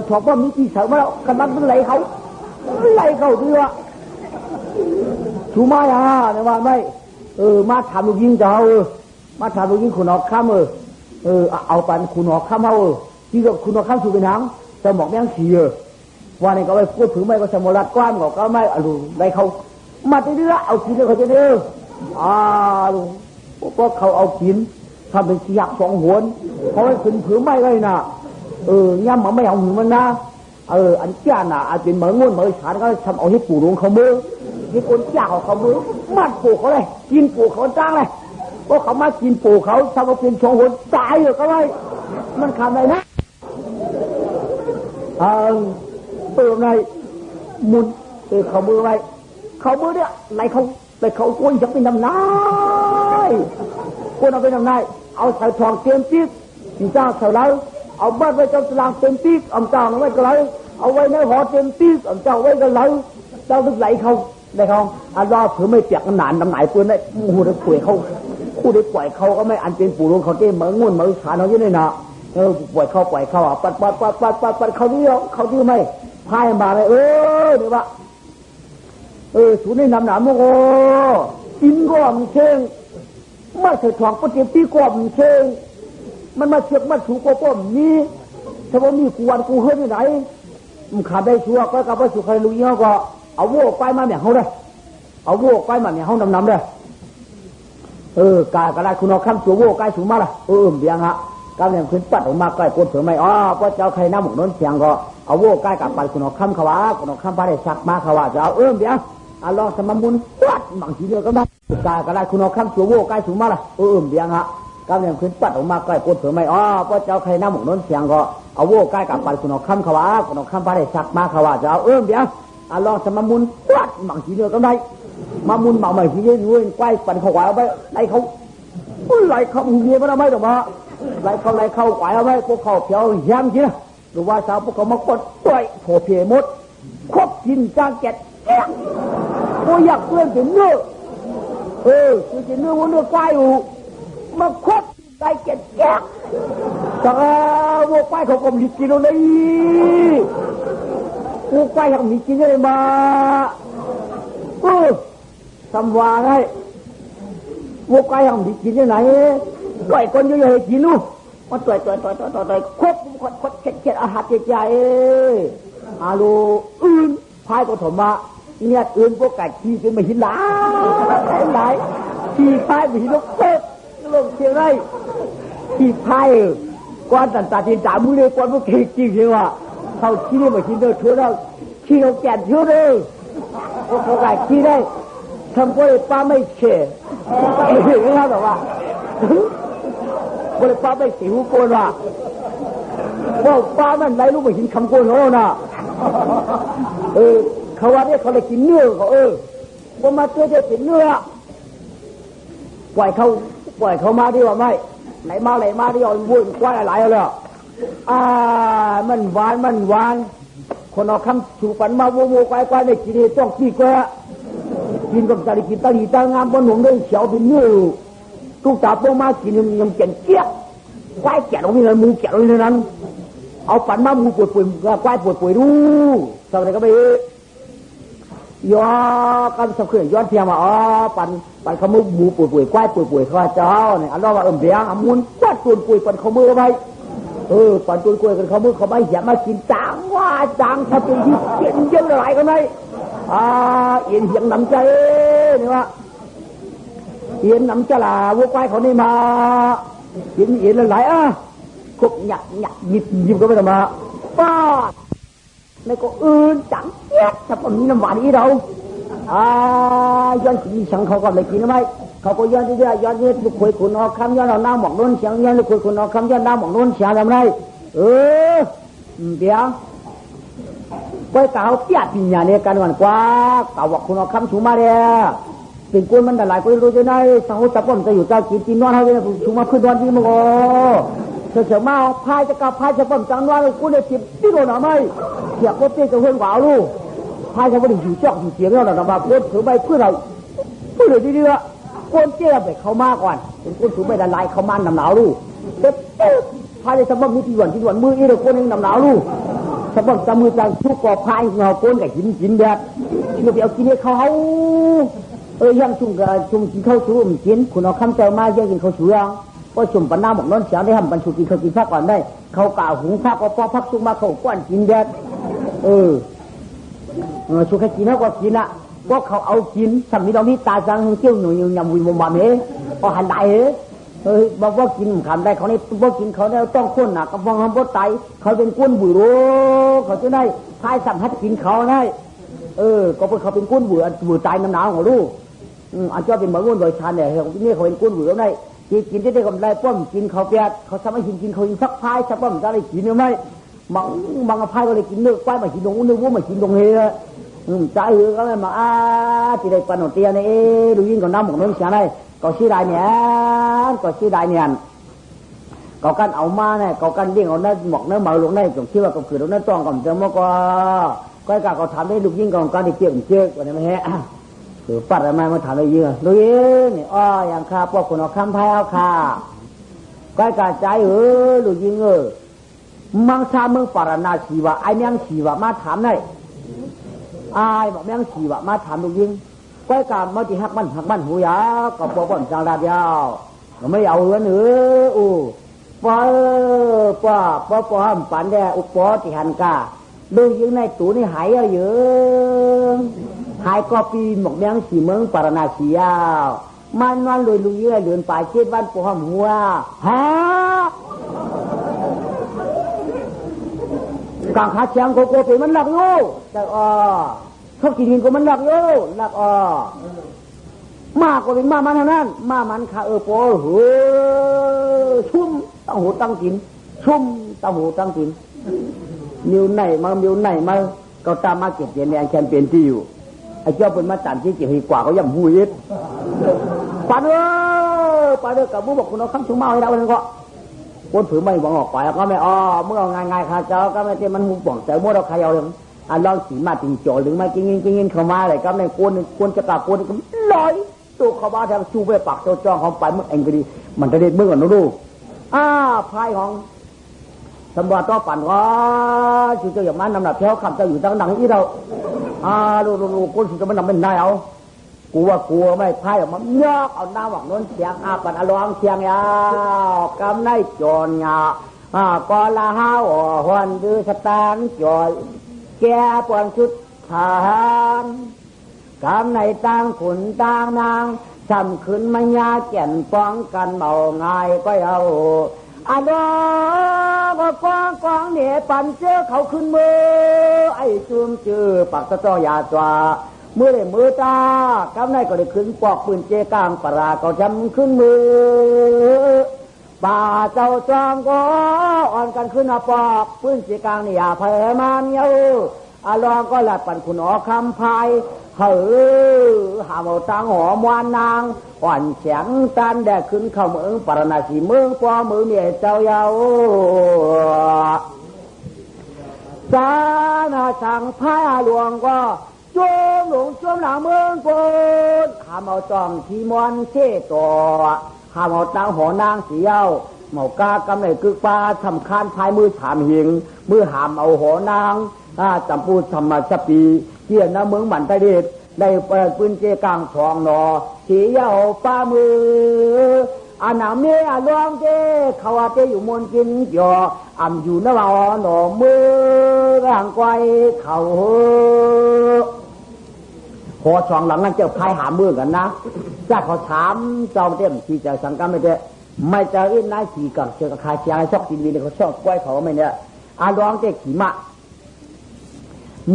ถอดว่ามีกี่เสามาแล้วขนาดมันไหลเขาดีวะชูมาเนี่ยว่าไม่มาถามลูกยิงเจ้ามาถามลูกยิงคุณออกข้ามเอาปันคุณออกข้ามเอาที่ก็คุณออกข้ามสู่เป็นหางแต่หมอกแมงขี่ว่านี่ก็ไปพูดถึงไม่ก็สมุรัดกว้านก็ไม่ลูได้เขามาได้เรื่อเอากินเลยเขาจะเด้ลูก็เขาเอากินทำเป็นขี้หักสองหวนเขาให้ขึ้นผืนไม่เลยนะย่ำมันไม่เอาหือมันนะอันจ้าน่ะอาจเป็นเหมือนงุ่นเหมือนฉานก็ทำเอาให้ปู่หลวงเขามือให้คนจ้าเขามือมัดปู่เขาเลยกินปู่เขาจ้างเลยก็เขามากินปู่เขาทำเอาเป็นสองหวนตายเลยก็เลยมันทำอะไรนะในมุนเขามือไว้เขามือเนี่ยไหนเขากุ้ยจะเป็นน้ำนายกุ้ยเอาเป็นน้ำนายเอาใส่ทองเตรียมจิ๊กมีเจ้าใส่แล้วเอาบ้านไว้เจ้าตารางเต็มติ๊กเอาเจ้าไว้ก็ไหลเอาไว้ในหอเต็มติ๊กเอาเจ้าไว้ก็ไหลเจ้าลึกไหลเขาได้เขารอถือไม่เปียกหนานน้ำไหนปืนได้หูได้ป่วยเขาคู่ได้ป่วยเขาก็ไม่อันเป็นปู่หลวงเขาเต้เหมือนงุ่นเหมือนขาเขาอยู่ในหนาป่วยเขาปัดเขาดื้อไม่พายมาเลยเดี๋ยวว่าสูนในน้ำหนามโอ้กินก็มีเชิง มาเถิดทองปฏิปีกว่ามีเชงมันมาเชือกมาถูกกว่ามีถ้าว่ามีกูวันกูเฮือนที่ไหนมันขาดได้ชัวก็กับว่าสุขใครรู้ยี่ห้อก็เอาวัวไปมาเนี่ยเขาเลยเอาวัวไปมาเนี่ยเขานำเลยกายกระไรคุณเอาคำตัววัวกายสูงมาละเบียงฮะกำลังขึ้นปัดออกมาใกล้กดเสือไม่เพราะเจ้าใครน้ำหมกน้นเสียงก็เอาวัวใกล้กับไปคุณเอาคำขวาคุณเอาคำพระได้สักมาขวาจะเอาเบียงลองสมมุนวัดบางทีเดียวก็ได้กายกระไรคุณเอาคำตัววัวกายสูงมาละเบียงฮะกำลังขึ้นปัดออกมาใกล้กดเสือไม่เพราะเจ้าใครน้ำหมกน้นเสียงก็เอาวัวใกล้กับไปคุณเอาคำขวาคุณเอาคำพระได้สักมาขวาจะเอาเบียงลองสมมุนวัดบางทีเดียวก็ได้มามุนเบาใหม่ทีเดียวด้วยใกล้ปั่นขวาเอาไปไล่เขาไล่เขาเมียมันเอาไม่หรอกมาไล่เขาไหวเอาไว้พวกเขาเพียวย้ำจีนะหรือว่าสาวพวกเขามากดต่อยโผเพียมดควบกินจางแกะกูอยากเพื่อนถึงเนื้อคือจะเนื้อวันเนื้อไก่อยู่มาควบไก่แกะแต่วัวไก่เขาก็มีกินอะไรวัวไก่เขามีกินอะไรมาทำว่าไงวัวไก่เขามีกินยังไงต่อยคนเยอะๆกินลูกมันต่อยควบเข็ดอาหารใจอาลูอื่นพายก็ถมมาเนี่ยอื่นพวกไก่ขี้จนไม่หินหลายขี้พายไม่หินลูกเป๊ะลงเชียงไรขี้พายก้อนต่างๆที่จ่ามือเลยก้อนพวกขี้จริงใช่ไหมเขาขี้ไม่หินเด้อชั่วแล้วขี้เราแก่ชั่วเลยพวกไก่ขี้ได้ทำก็เลยป้าไม่เชื่อไม่เห็นไหมครับแบบว่าบริป้าไม่สีหูโกนว่าป้ามันไรรู้ไม่เห็นคำโกนของเรานะเขาว่าเนี่ยเขาเลยกินเนื้อเขาพอมาเจอจะกินเนื้อปล่อยเขามาดีกว่าไหมไหนมาดีอ่อนวุ่นกว้าหลายเลยมันหวานคนเอาคำถูกฝันมาโวไกวในกินต้องปีกว่ากินกับตาลิกินตาลีตางามบนหนุ่มด้วยเฉียวเป็นเนื้อทุกตาพวกมากินยังเก่งเจี๊ยบควายแก่ตรงนี้เลยมูแก่ตรงนี้นั้นเอาปั่นมามูป่วยควายป่วยดูสมัยก็ไปย้อนกันสักคืนย้อนเทียมว่าปั่นขมุกมูป่วยควายป่วยข้าเจ้าเนี่ยอันนั้นว่าเบียงมุนควายป่วยปั่นขมือไปปั่นป่วยกันขมือเขาไม่อย่ามากินจางถ้าเป็นที่เก่งเยอะหลายกันไหมเอ็นเหียงน้ำใจเนี่ยว่าเอ็นน้ำจะลาวัวควายเขานี่มาเอ็นหลายคุกหยักหยิบก็ไม่ทำมาป้าในก็จังเจี๊ยบถ้าผมมีน้ำหวานอีเราย้อนกินสังเขาก็ไม่กินไหมเขาก็ย้อนเรื่อยย้อนลูกคุยคุณออกคำย้อนเราหน้าหมอกโน้นเสียงย้อนลูกคุยคุณออกคำย้อนหน้าหมอกโน้นเสียงทำไรเดี๋ยวก้อยกาวเปียปิญญาเนี่ยกันวันกว่ากาวคุณเอาคำสูมาเลยเป็นคนมันหลายคนรู้จะได้สังคมจับผมจะอยู่เจ้ากินนอนให้เนี่ยสูมาขึ้นนอนที่มึงเฉยๆมาพายจะกับพายจะผมจังนอนกูเนี่ยจิบที่โดนหนาไม่เสียก็เตี้ยจะเฮือนกว่าลูกพายจะไม่ได้อยู่จอกอยู่เสียงแล้วหรอกนะพูดถือใบเพื่อเราเพื่อดีๆคนเตี้ยไปเขามาก่อนเป็นคนถือใบละลายเขามันนำหนาวลูกพายจะสมบัติมีที่หวนมืออีกคนนึงนำหนาวลูกสมบัติจำมือจังทุกกอพายเงาโกนกับกินแบบเมื่อไปเอากินให้เขายังชุ่มกินข้าวชุ่มกินคุณเอาคำเจ้ามาเยอะกินข้าวชุ่มก็ชุ่มปันน้ำหมกน้นเสียงได้ทำบรรจุกินข้าวกินพักก่อนได้เขากล่าวหุงข้าวก็พอพักชุ่มมาเขาก้อนกินแบบชุกให้กินเขาก็กินอ่ะก็เขาเอากินสามีเรามีตาจังเที่ยวหนุ่ยยำวิมบามพอหันได้บอกว่ากินคำได้เขาเนี่ยบอกกินเขาเนี่ยต้องค้นหนักกระฟองทำบดไตเขาเป็นก้นบุ๋ยเขาจะได้พายสั่งให้กินเขาได้ก็เพราะเขาเป็นก้นบุ๋ยตายน้ำหนาวของลูกอาจจะเป็นเหมือนก้นโดยชันเนี่ยนี่เขาเป็นก้นบุ๋ยแล้วได้กินได้ก็ได้ป้อมกินเขาเปียกเขาทำให้กินเขายิงสักพายสักป้อมจะได้กินหรือไม่บางพายก็เลยกินเนื้อควายมากินตรงนู้นมากินตรงเฮใจก็เลยมาที่ได้ปนเตียเนี่ยดูยิ่งกับน้ำหมกน้ำเสียได้ก็ชื่อใดเนี่ยก็กันเอามาเนี่ยก็กันเลี้ยงเอาเนื้อหมกเนื้อเมาลงได้จงชื่อว่าก็คือเราเนื้อต้องก่อนจะมาก็กะเขาทำได้ลูกยิ่งกับการที่เกี่ยววันนี้ไม่แห้คือปัดอะไรมาทำได้เยอะดูยิ่งนี่อย่างข้าพวกคนเอาคำไทยเอาข้าก็กะใจลูกยิ่งมังชาเมืองปาราณสีวะไอเมียงสีวะมาถามได้ไอบอกเมียงสีวะมาถามลูกยิ่งก้อยการมาที่หักมันหูยาก็ปวดบ่นจางดาบยาว ก็ไม่เอาเงินป้าห้ามปันได้อุปอที่หันกาดูยังในตู้นี่หายเยอะหายก็ปีหมกแดงสีเมืองปารณาเสียวมันวันลอยลุยเดือนปลายเช็ดวันป้าห้ามหัวฮะกางขาเชียงโกโก้เป็นมันหลักโย่แต่ชอบกินก็มันหลักโย่หลักมากกว่าเป็นมันเท่านั้นมันขาโป้ชุ่มตั้งหูตั้งกินชุ่มตั้งหูตั้งกินนิ้วไหนมาก็ตามมาเก็บเหรียญแดงแชมเปี้ยนที่อยู่ไอ้เจ้าเป็นมาตันที่เก็บหีกว่าเขาย่ำหูยิดปาเด้อกับมือบอกคุณเอาคำชุ่มมาให้เราเลยก็คนถือไม่หวังออกไปก็ไม่เมื่อง่ายๆข้าเจ้าก็ไม่เต็มมันหูป่องแต่เมื่อเราใครเอาอย่างลองสีมาติงจ่อหรือมากินเข้ามาอะไรก็ไม่ควรจะกลับควรก็ลอยตัวเขาบ้าแทบชูไปปากเจ้าจ้องเขาไปเมื่อเองก็ดีมันจะได้เมื่อก่อนนะลูกพายของสมบัติต่อปั่นว่าชูเจ้าอย่างนั้นนำหนักเท้าคำเจ้าอยู่ตั้งหนังอีเราลูกคนชูจะมันนำเป็นนายเอากลัวไม่พายออกมายอกเอาหน้าหวังน้นเสียงปั่นอารมณ์เสียงยาวกำไนจรยาก็ละห้าวหวนดื้อสตางจอยแก่ปวนชุดทหารกำในต่างขุนต่างนางจำขึ้นมายาแก่นป้องกันเมาง่ายก็เอาก็กองเนี่ยปั่นเจ้าเขาขึ้นมือไอ้จุ่มจื้อปักตะจ้อยาจวามือได้มือตากำในก็ได้ขึ้นปอกปืนเจกลางปราก็จำขึ้นมือป่าเจ้าจอมก็อ่อนกันขึ้นปอกปืนเจกลางนี่อย่าเผยมันเยอะลองก็หลับปั่นคุณคำพายหาเอาตังหอมวานนางอ่อนแข็งตันแดกขึ้นเข้าเมืองปารณาสีเมืองปอมือเมียเจ้าเยาสานาสังพายหลวงก็จมหลงจมหลังเมืองปนหาเอาจองทีมอนเชต่อหาเอาตังหอนางเสียวเมากากำไหนกึกปลาทำคานพายมือถามหิงมือหามเอาหอนางจำปูธรรมสปีเกี่ยนน้ำเมืองหมันไตเด็ดได้เปิดปืนเจกลางทองหนอสีเยาป้ามือหนามเนี่ยลวงเจเขาว่าเจอยู่มนกินหยออยู่น้ำเอาหนอมือร่างไกวเขาพอช่องหลังนั้นเจ้าพายหามือกันนะจ้าเขาถามเจ้าเต็มที่จะสังกัดไม่เจออินนายขี่กับเจอกับใครเชียงชอบกินดีเลยเขาชอบกล้วยเขาไม่เนี่ยลวงเจขี่มะ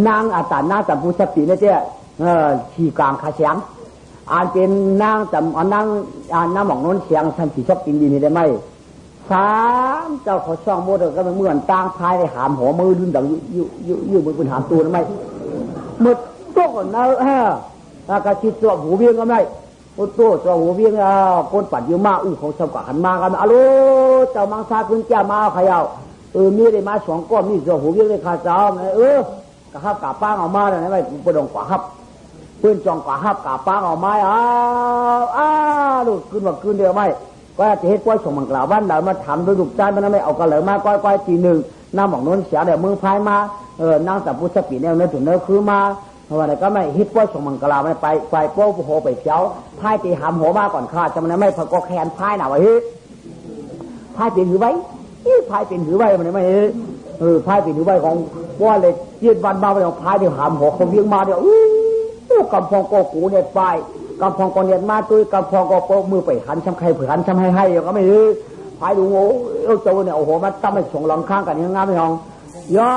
นางอาตานาจับผู้สติเนี่ยเจ้ขี่กลางขาเสียงเป็นนางจำนางน้ำหมองน้นเสียงท่านขี่ชอบกินดีนี่ได้ไหมสามเจ้าเขาช่องโมเดลก็เหมือนต่างพายได้หามหัวมือดึงดังยืมือเป็นหามตัวได้ไหมหมดตัวก่อนนะกระชิดตัวหูเวียงก็ไม่ตัวหูเวียงคนปัดยืมมาเขาชอบกว่าขันมากันเจ้ามังซาขึ้นแก้มาเขย่ามีได้มา2ก้อนมีตัวหูเวียงได้ขาเจ้ากะฮับกะป้างออกมาเนี่ยไม่ปดงกว่าฮับเพื่อนจองกว่าฮับกะป้างออกมาลูกขึ้นว่าขึ้นเดียวไม่ก็จะเฮ็ดกล้วยส่งมังกรบ้านเรามาทำด้วยลูกใจมันไม่เอากันเลยมาก้อยทีหนึ่งน้ำหมอกน้นเสียเดี๋ยวมือพายมานั่งสับปุสปีเนี่ยเนื้อถึงเนื้อคือมาเพราะอะไรก็ไม่เฮ็ดกล้วยส่งมังกรไม่ไปโป้โหไปเจ้าพายตีหามหัวมาก่อนข้าจะมันไม่พอก็แคนพายหน่าไว้พายเป็นหือไว้พายเป็นหือไว้มันไม่พายเป็นหือไว้ของว่าเลยยืดวันมาไปของพายเดี๋ยวหามหัวเขาเวียงมาเดี๋ยวกำพองโกกูเนี่ยไปกำพองกอเนี่ยมาตุ้ยกำพองกอโปมือไปหันช้ำใครเผื่อหันช้ำให้ก็ไม่พายดูโง่เจ้าเนี่ยโอ้โหมันตั้มไปส่งหลังข้างกันยังงามไม่หองย่อ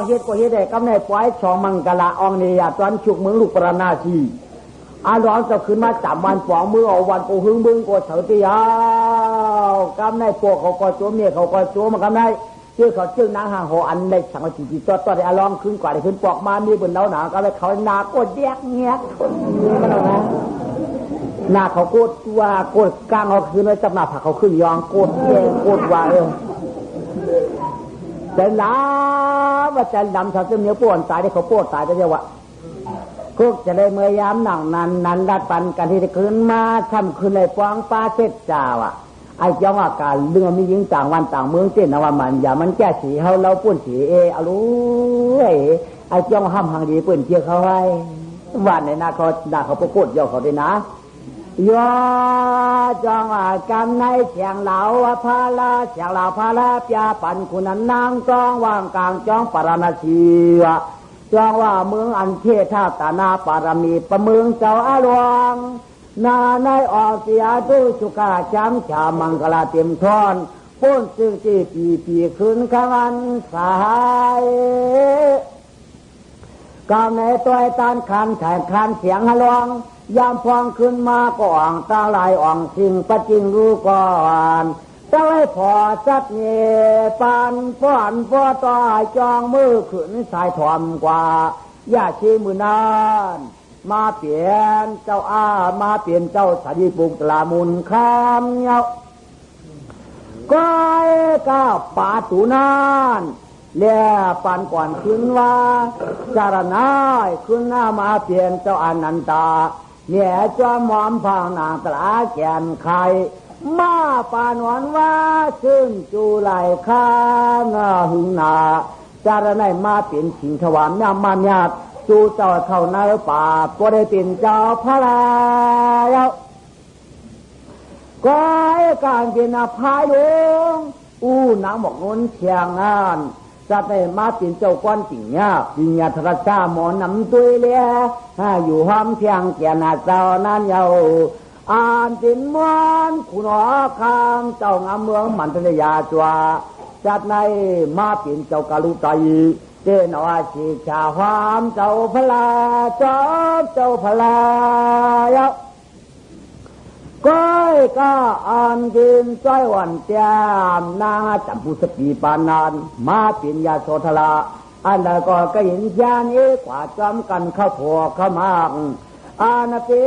เฮ็ดก็เฮ็ดได้กำในปล่อยช่องมังกรอองเนี่ยตอนฉุกเมืองลูกปราณาชีร้อนจะขึ้นมาจับวันปองมือเอาวันกูหึงบึ้งกูเฉยตียาวกำในพวกเขาก็โจมเนี่ยเขาก็โจมมันกำในชื่อเขาชื่อนางหางโหอันในสังกัดจีตัวได้ลองขึ้นกว่าได้ขึ้นปอกมามีบนเล้าหนาก็เลยเขาหนาโกดแยกเงี้ยคนนี้มันเอานะหน้าเขาโกดว่าโกดกลางเขาขึ้นไว้จับหน้าผักเขาขึ้นยองโกดแย่โกดว่าแต่ล้าว่าจะดำชาวเจ้าเนื้อปวดตายได้เขาปวดตายได้เจ้าวะก็จะได้เมื่อยามหนังนั้นรัดปันกันที่จะขึ้นมาทำขึ้นในฟองปลาเช็ดจ่าวะไอ้เจ้าอาการเรื่องมียิงต่างวันต่างเมืองเต้นนะว่ามันอย่ามันแก้สีเขาเราป้วนสีเอารู้ไอ้เจ้าห้ามหังดีป้วนเชี่ยเขาไว้วันในนาเขาด่าเขาประกวดย่อเขาด้วยนะ ยอจังว่ากันในเสียงเหล่าพาลาเสียงเหล่าพาลาปยาปันคุณนันนางจองว่างกลางจองปรณชีวะจองว่าเมืองอันเทธาตานาปารมีประเมืองเจ้าอาหลวงนาในออกเสียดูสุกาจำชามังกลาเต็มทอนพ้นซึ่งที่ปีคืนขวันสายกาวในตัวตานคันแข่งคันเสียงฮะลองยามพองขึ้นมาก็อ่างตาลายอ่องสิ่งประจริงรู้ก่อนจะไว้พอจัดเนปานป้อนป้อต่อจองมือขึ้นสายถอมกว่าอย่าชี้มือนานมาเปลี่ยนเจ้ามาเปลี่ยนเจ้าสาดีปุกตลามุนคำเนาก้อยก้าป่าตูนานเลี้ยปันก่อนขึ้นว่าจารณาขึ้นหน้ามาเปลี่ยนเจ้าอนันตาเนี่ยจอมหอมพังนางตลาแก่นไข่มาปานวันว่าซึ่งจูไหลข้างหึงนาจารณามาเปลี่ยนชิงถวามยามมันญาติจูเจ้าเข้าในป่าก็ได้เป็นเจ้าพระแล้วก็การเป็นอภัยลงนางบอกน้นเชียงงานจะได้มาเป็นเจ้าก้อนจริงเนี่ยปิญญาธรชาหมอนำตัวเลี้ยอยู่ห้ามเพียงแก่นาเจ้านั้นเยาอ่านจินมวนคุณหอคำเจ้างามเมืองมันทรยาจวาจัดในมาเป็นเจ้ากาลุไตเจนอาชีชาความเจ้าพลาเจ้าพลายะก้อยก็อ่านดินจ้อยวันเตียมนางจับบุษปีปานานมาเป็นยาโสธราอันใดก็เห็นยานเอกว่าจำกันเข้าพอเข้ามากอาณาเป็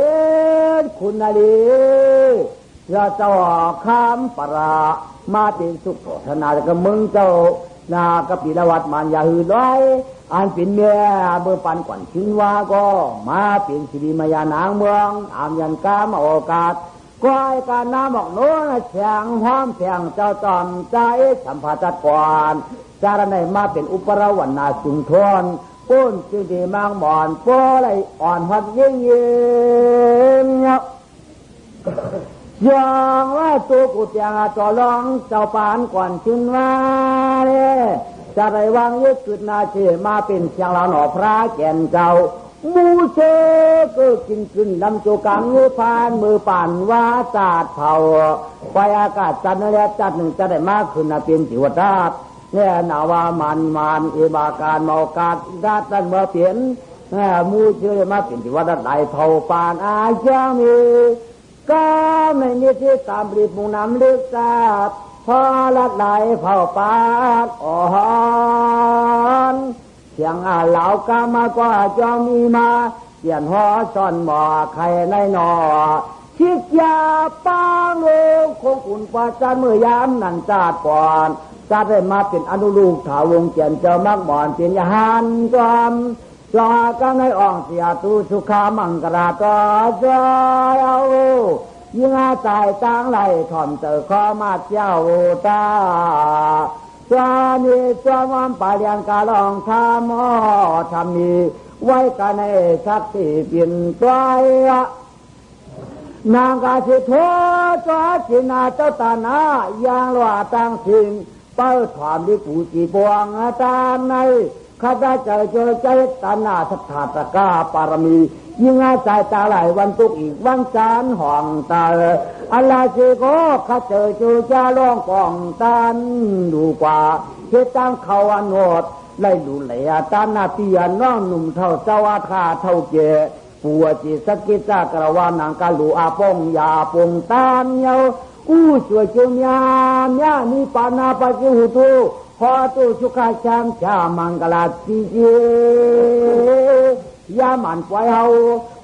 นคุณนาลีเราเจ้าคำปรามาเป็นสุขธนากับมึงเจ้านากปีละวัดมันยาหือร้อยอันเป็นเมียเบื่อปันก่อนชินว่าก็มาเป็นสิริมายานางเมืองอามยันกามโอกาสก้อยการน้ำบอกโน้นเสียงห้อมเสียงเจ้าจอมใจสัมผัสก่อนจารณัยมาเป็นอุปราวันนาสุนทรปุ้นจึงดีมางหมอนโป้ไรอ่อนหัดยิ่งยิ่งอย่างว่าตัวกุฏยาจอลองเจ้าปานก่อนชินว่าเนี่ยจะได้วางยึดจุดนาเชมาเป็นเสียงลาหนอพระแก่นเจ้ามูเชก็กินขึ้นลำโจกังมือพานมือป่านว่าจาดเผาไปอากาศจันทร์แล้วจัดหนึ่งจะได้มากขึ้นเป็นจิวราชเนี่ยนาว่ามันเอบาการเมากาดราชเมื่อเปลี่ยนมูเชมาเป็นจิวราชไหลเผาป่านอาญามีก็ไม่มีที่ตามรีบมุ่งนำเลือกทราบพอละไหลเผาป่านอ่อนเสียงเหล่ากามากว่าจะมีมาเปลี่ยนหัวซ่อนบ่อใครในนอชิดยาป้างโลกคงอุ่นประจันเมื่อยามนันจาดก่อนจะได้มาเป็นอนุลูกถาวงเจียนเจ้ามักบ่อนเป็นยาหันจอมลากันในอ่องเสียตูสุขามังกราก็จะเอายิ่งอาตายจางไหลถ่อมเจอข้อมาเจ้าตาจานีจอมป่าเรียนกาลองทำทำมีไว้กันในชักที่เปลี่ยนตัวนางกาสิโทจ้าจินาเจ้าตาหน้ายางหลวาตั้งสิ่งเป้าถามดิปูจีบวงตามในข้าได้เจอใจตาหน้าสัทธาตะกาปารมียิ่งอาใจตาไหลวันตุกอีกวันจานห่องตาอัลลาสิโกข้าเจอจูจาล่องกองตันดูกว่าเฮ็ดตั้งเขาอันโหดไล่ดูเหล่ตาหน้าเตียนน้องหนุ่มเท่าเจ้าอาคาเท่าเจปัวจิสกิจากระวานางกาลูอาปงยาปงตามเยาช่วยเจียมยามยามีปานาปะจิหุตุพอตุสุขาชามชามังกลาจีเจยามันปล่อยเฮา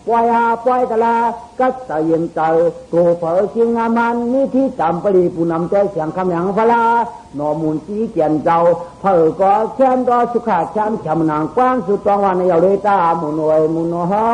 ปล่อยตะลากัสเย็นเจอตัวเผอชิงอามันนี่ที่จำปรีผู้นำใจเสียงคำหยังพลาหนอมูลจีเจียนเจ้าเผอก็แค้นก็สุขาชามชามนางกว้างสุดตองวันในเอาเลยตามุนวยมุนฮะ